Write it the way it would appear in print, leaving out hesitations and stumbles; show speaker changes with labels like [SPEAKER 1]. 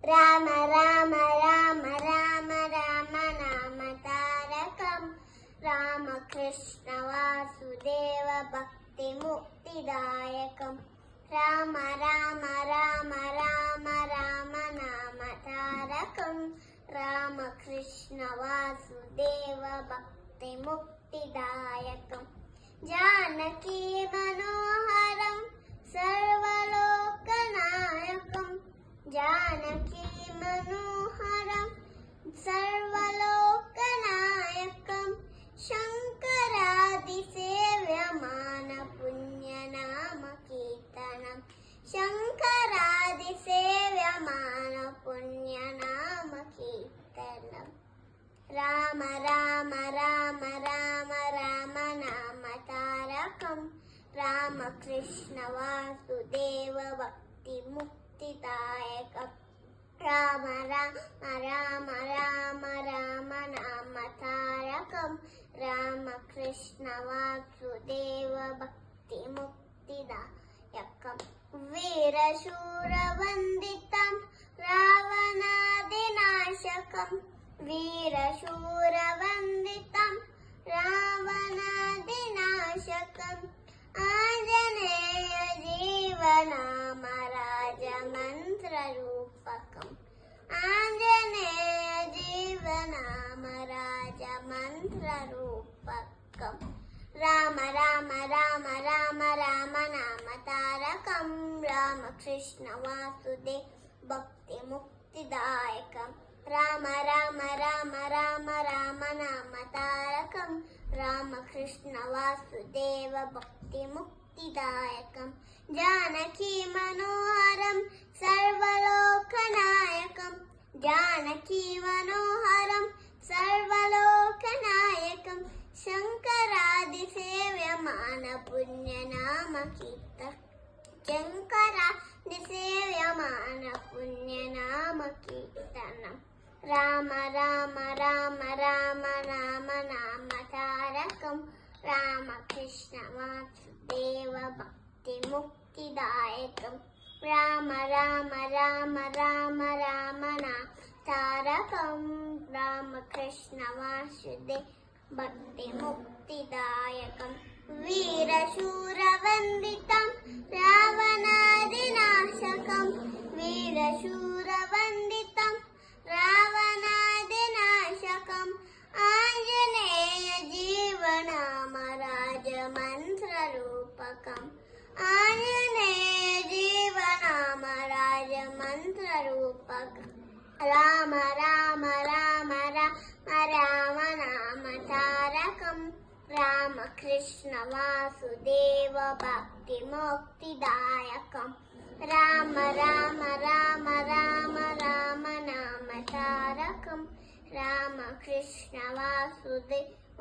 [SPEAKER 1] राम राम राम राम राम नाम तारकम् रामकृष्ण वासुदेव भक्तिमुक्तिदायकम् राम राम राम राम राम नाम तारकम् रामकृष्ण वासुदेव भक्तिमुक्तिदायकम् जानकी मनोहरं सर्वलोकनायकम् जानकी मनोहरं सर्वलोकनायकम् शङ्करादिसेव्यमान पुण्यनाम कीर्तनम् शङ्करादिसेव्यमान पुण्यनाम कीर्तनम् राम राम राम राम राम नाम तारकम् रामकृष्ण वासुदेव भक्तिमुक्तिदायकम् राम राम राम राम राम नाम तारकम् रामकृष्ण वासुदेव भक्तिमुक्तिदायकम् वीरशूरवन्दितं रावणादिनाशकम् वीरशूरवन्दितं रावणादिनाशकम् आञ्जनेय जीवनाम राजमन्त्ररूपकम् आञ्जनेय जीवनाम राजमन्त्ररूपकम् राम राम राम राम राम नाम तारकम् रामकृष्ण वासुदेव भक्तिमुक्तिदायकम् राम राम राम राम राम नाम तारकम् रामकृष्ण वासुदेव भक्तिमुक्तिदायकम् जानकी मनोहरं सर्वलोकनायकम् जानकी मनोहरं सर्वलोकनायकम् शङ्करादिसेव्यमान पुण्यनाम कीर्तनम् शङ्करादिसेव्यमान पुण्यनाम कीर्तनम् राम राम राम राम राम नाम तारकम् रामकृष्ण वासुदेव भक्तिमुक्तिदायकम् राम राम राम राम राम नाम तारकम् रामकृष्ण वासुदेव भक्तिमुक्तिदायकम् वीरशूरवन्दितं रावणादिनाशकम् वीरशूरवन्दितं रावणादिनाशकम् आञ्जनेय जीवनाम राजमन्त्ररूपकम् आञ्जनेय जीवनाम राजमन्त्ररूपकम् राम राम राम राम राम नाम तारकम् रामकृष्ण वासुदेव भक्तिमुक्तिदायकम् राम राम राम राम राम नाम तारकम् रामकृष्ण वासुदेव